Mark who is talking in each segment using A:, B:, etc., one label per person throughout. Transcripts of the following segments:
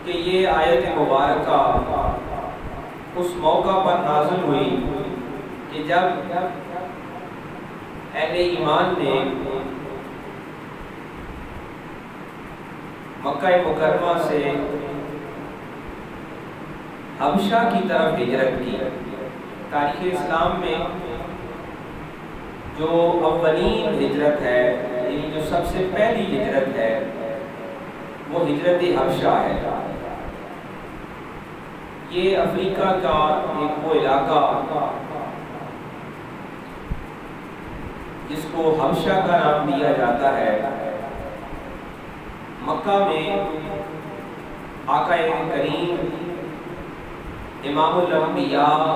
A: کہ یہ آیت مبارکہ اس موقع پر نازل ہوئی کہ جب اہل ایمان نے مکہ مکرمہ سے حبشہ کی طرف ہجرت کی۔ تاریخ اسلام میں جو اولین ہجرت ہے، یعنی جو سب سے پہلی ہجرت ہے، وہ ہجرت حبشہ ہے۔ یہ افریقہ کا ایک وہ علاقہ جس کو حبشہ کا نام دیا جاتا ہے، مکہ میں آقا کریم امام الانبیاء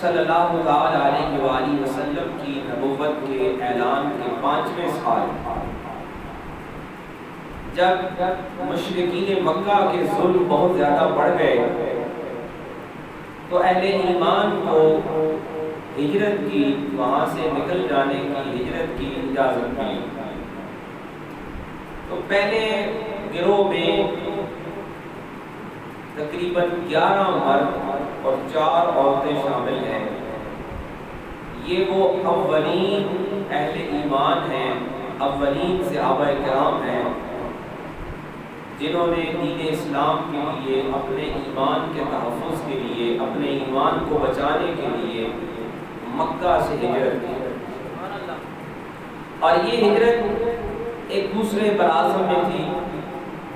A: صلی اللہ علیہ وآلہ وسلم کی نبوت کے اعلان کے 5ویں سال جب مشرکین مکہ کے ظلم بہت زیادہ بڑھ گئے تو اہل ایمان کو ہجرت کی، وہاں سے نکل جانے کی، ہجرت کی اجازت ملی۔ تو پہلے گروہ میں تقریباً 11 مرد اور 4 عورتیں شامل ہیں۔ یہ وہ اولین اہل ایمان ہیں، اولین صحابہ کرام ہیں جنہوں نے دین اسلام کے لیے، اپنے ایمان کے تحفظ کے لیے، اپنے ایمان کو بچانے کے لیے مکہ سے ہجرت کی۔ اور یہ ہجرت ایک دوسرے براعظم میں تھی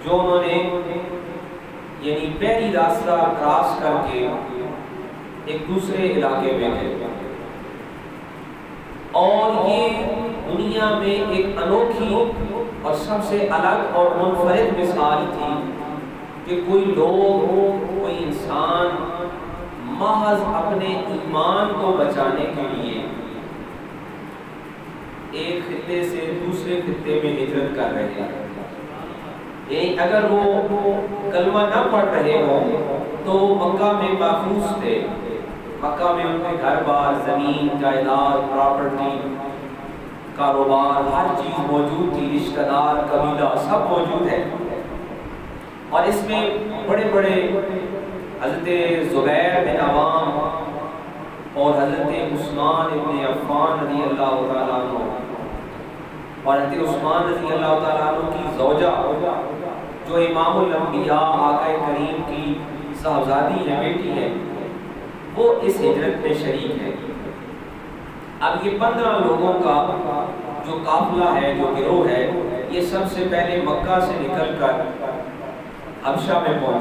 A: جو انہوں نے یعنی پہلی راستہ کراس کر کے ایک دوسرے علاقے میں گئے، اور یہ دنیا میں ایک انوکھی اور سب سے الگ اور منفرد مثال تھی کہ کوئی لوگ، کوئی انسان محض اپنے ایمان کو بچانے کے لیے ایک خطے سے دوسرے خطے میں ہجرت کر رہے ہیں۔ یعنی اگر وہ کلمہ نہ پڑھ رہے ہوں تو مکہ میں محفوظ تھے، مکہ میں ان کے گھر بار، زمین، جائیداد، پراپرٹی، کاروبار، ہر چیز موجود تھی، رشتہ دار، قبیلہ سب موجود ہے۔ اور اس میں بڑے بڑے حضرت زبیر بن عوام اور حضرت عثمان بن عفان رضی اللہ تعالیٰ عنہ اور حضرت عثمان رضی اللہ تعالیٰ عنہ کی زوجہ جو امام الانبیاء آقا کریم کی صاحبزادی ہے، بیٹی ہے، وہ اس ہجرت میں شریک ہے۔ اب یہ 15 لوگوں کا جو قافلہ ہے، جو گروہ ہے، یہ سب سے پہلے مکہ سے نکل کر حبشہ میں پہنچا۔